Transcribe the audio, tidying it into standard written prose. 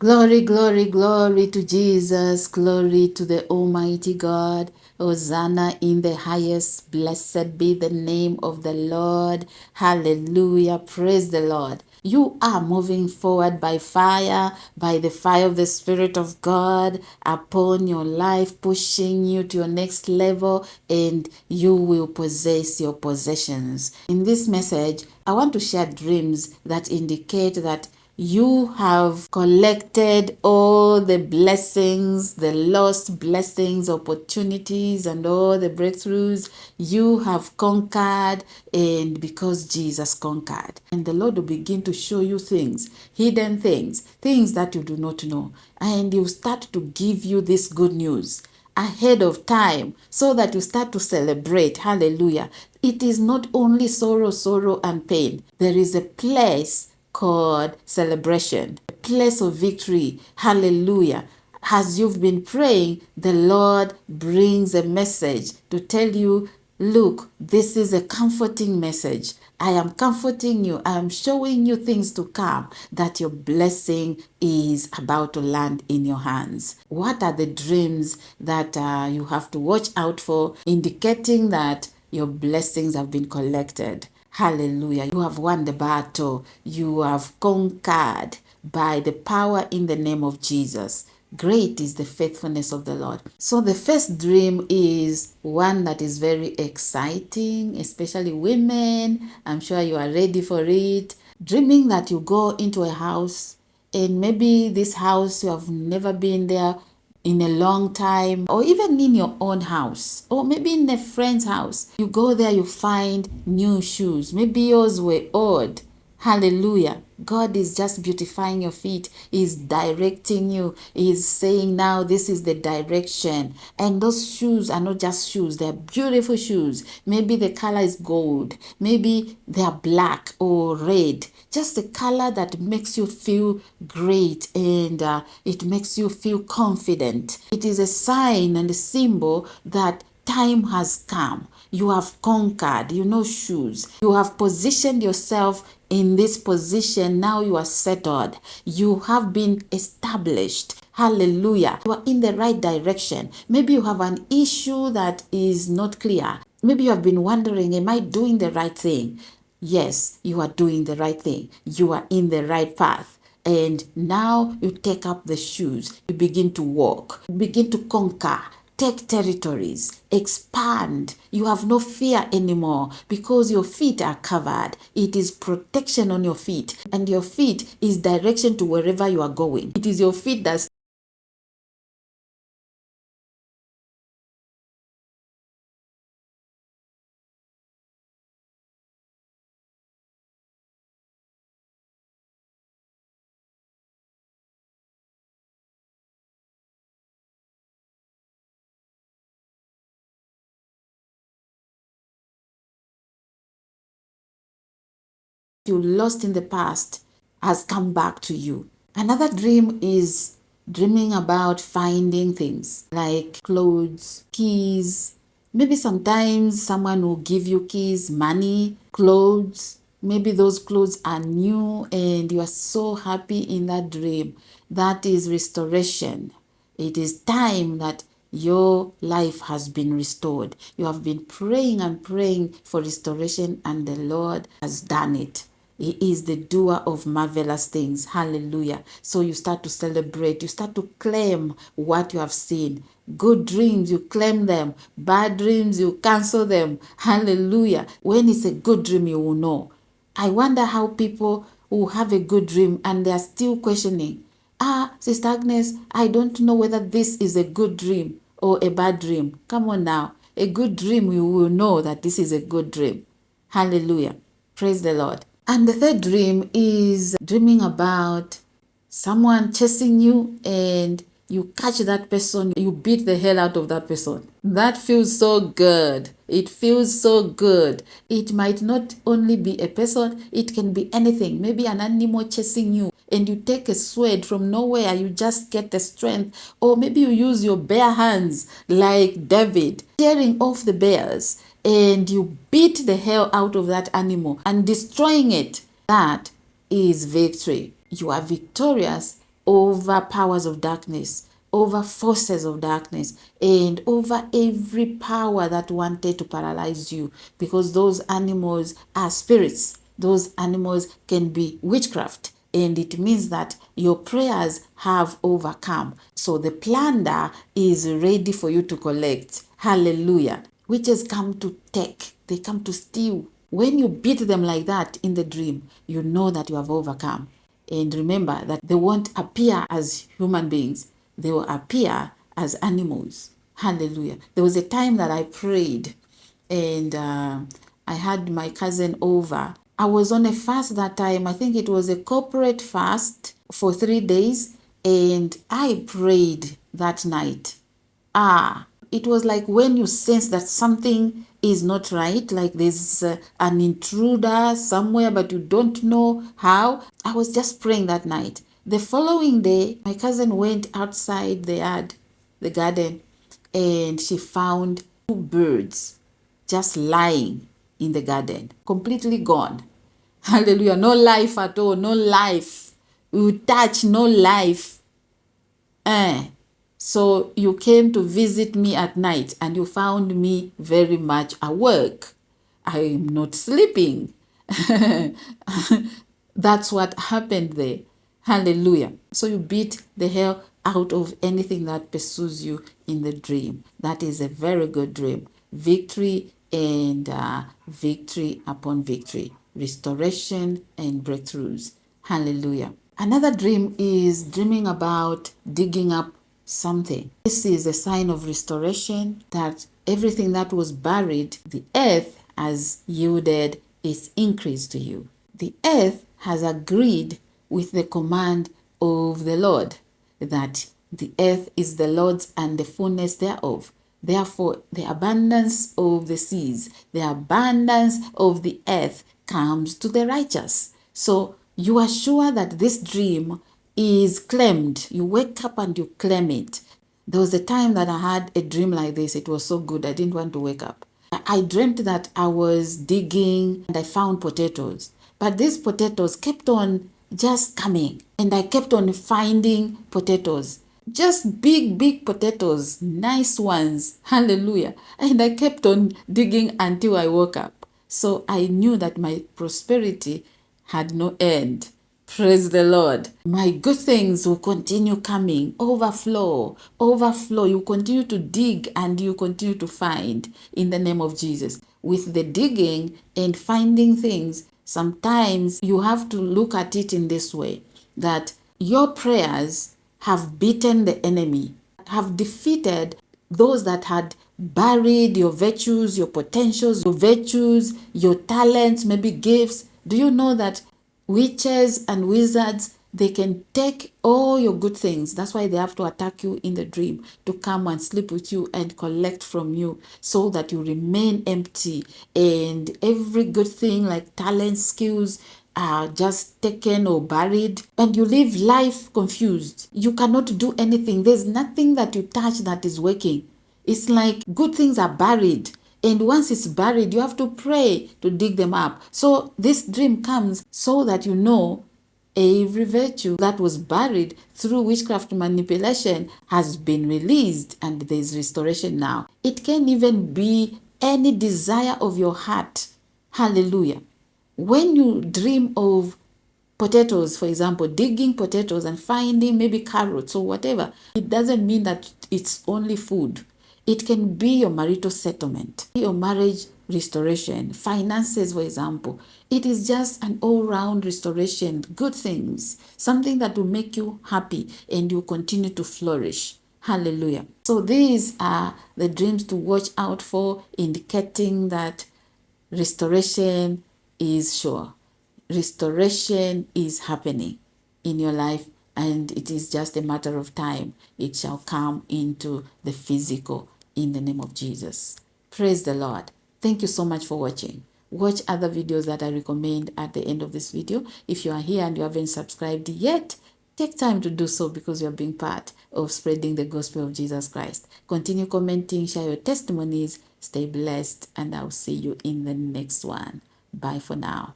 Glory, glory, glory to Jesus. Glory to the Almighty God. Hosanna in the highest. Blessed be the name of the Lord. Hallelujah. Praise the Lord. You are moving forward by fire, by the fire of the Spirit of God upon your life, pushing you to your next level, and you will possess your possessions. In this message, I want to share dreams that indicate that you have collected all the blessings, the lost blessings, opportunities, and all the breakthroughs. You have conquered, and because Jesus conquered. And the Lord will begin to show you things, hidden things, things that you do not know. And He will start to give you this good news ahead of time so that you start to celebrate. Hallelujah. It is not only sorrow, and pain. There is a place called celebration, a place of victory. Hallelujah. As you've been praying, the Lord brings a message to tell you, look, this is a comforting message. I am comforting you. I am showing you things to come, that your blessing is about to land in your hands. What are the dreams that you have to watch out for, indicating that your blessings have been collected? Hallelujah. You have won the battle. You have conquered by the power in the name of Jesus. Great is the faithfulness of the Lord. So the first dream is one that is very exciting, especially women. I'm sure you are ready for it. Dreaming that you go into a house, and maybe this house you have never been there in a long time, or even in your own house, or maybe in a friend's house. You go there, you find new shoes. Maybe yours were old. Hallelujah. God is just beautifying your feet. He's directing you. He's saying, now this is the direction. And those shoes are not just shoes. They're beautiful shoes. Maybe the color is gold. Maybe they're black or red. Just a color that makes you feel great, and it makes you feel confident. It is a sign and a symbol that time has come. You have conquered, shoes. You have positioned yourself in this position. Now you are settled. You have been established. Hallelujah. You are in the right direction. Maybe you have an issue that is not clear. Maybe you have been wondering, am I doing the right thing? Yes, you are doing the right thing. You are in the right path. And now you take up the shoes. You begin to walk. You begin to conquer. Take territories, expand. You have no fear anymore because your feet are covered. It is protection on your feet, and your feet is direction to wherever you are going. It is your feet that you lost in the past has come back to you. Another dream is dreaming about finding things like clothes, keys. Maybe sometimes someone will give you keys, money, clothes. Maybe those clothes are new and you are so happy in that dream. That is restoration. It is time that your life has been restored. You have been praying and praying for restoration, and the Lord has done it. He is the doer of marvelous things. Hallelujah. So you start to celebrate. You start to claim what you have seen. Good dreams, you claim them. Bad dreams, you cancel them. Hallelujah. When it's a good dream, you will know. I wonder how people who have a good dream and they are still questioning. Sister Agnes, I don't know whether this is a good dream or a bad dream. Come on now. A good dream, you will know that this is a good dream. Hallelujah. Praise the Lord. And the third dream is dreaming about someone chasing you, and you catch that person, you beat the hell out of that person. That feels so good. It feels so good. It might not only be a person, it can be anything. Maybe an animal chasing you, and you take a sword from nowhere, you just get the strength. Or maybe you use your bare hands like David, tearing off the bears, and you beat the hell out of that animal and destroying it. That is victory. You are victorious over powers of darkness, over forces of darkness, and over every power that wanted to paralyze you, because those animals are spirits. Those animals can be witchcraft, and it means that your prayers have overcome. So the plunder is ready for you to collect. Hallelujah. Witches come to take, they come to steal. When you beat them like that in the dream, you know that you have overcome. And remember that they won't appear as human beings, they will appear as animals. Hallelujah. There was a time that I prayed, and I had my cousin over. I was on a fast that time. I think it was a corporate fast for 3 days, and I prayed that night. It was like when you sense that something is not right, like there's an intruder somewhere, but you don't know how. I was just praying that night. The following day, my cousin went outside the yard, the garden, and she found 2 birds just lying in the garden, completely gone. Hallelujah. No life at all, no life. You touch, no life. So you came to visit me at night and you found me very much awake. I'm not sleeping. That's what happened there. Hallelujah. So you beat the hell out of anything that pursues you in the dream. That is a very good dream. Victory and victory upon victory. Restoration and breakthroughs. Hallelujah. Another dream is dreaming about digging up something. This is a sign of restoration, that everything that was buried, the earth has yielded its increase to you. The earth has agreed with the command of the Lord, that the earth is the Lord's and the fullness thereof. Therefore, the abundance of the seas, the abundance of the earth comes to the righteous. So you are sure that this dream is claimed. You wake up and you claim it. There was a time that I had a dream like this. It was so good. I didn't want to wake up. I dreamt that I was digging and I found potatoes. But these potatoes kept on just coming. And I kept on finding potatoes. Just big, big potatoes. Nice ones. Hallelujah. And I kept on digging until I woke up. So I knew that my prosperity had no end. Praise the Lord. My good things will continue coming. Overflow, overflow. You continue to dig and you continue to find in the name of Jesus. With the digging and finding things, sometimes you have to look at it in this way, that your prayers have beaten the enemy, have defeated those that had buried your virtues, your potentials, your virtues, your talents, maybe gifts. Do you know that witches and wizards, they can take all your good things? That's why they have to attack you in the dream, to come and sleep with you and collect from you so that you remain empty. And every good thing like talents, skills, are just taken or buried, and you live life confused. You cannot do anything. There's nothing that you touch that is working. It's like good things are buried. And once it's buried, you have to pray to dig them up. So this dream comes so that you know every virtue that was buried through witchcraft manipulation has been released, and there's restoration now. It can even be any desire of your heart. Hallelujah. When you dream of potatoes, for example, digging potatoes and finding maybe carrots or whatever, it doesn't mean that it's only food. It can be your marital settlement, your marriage restoration, finances, for example. It is just an all-round restoration, good things, something that will make you happy and you continue to flourish. Hallelujah. So these are the dreams to watch out for, indicating that restoration is sure. Restoration is happening in your life, and it is just a matter of time. It shall come into the physical in the name of Jesus. Praise the Lord. Thank you so much for watching. Watch other videos that I recommend at the end of this video. If you are here and you haven't subscribed yet, take time to do so, because you're being part of spreading the gospel of Jesus Christ. Continue commenting, share your testimonies, stay blessed, and I'll see you in the next one. Bye for now.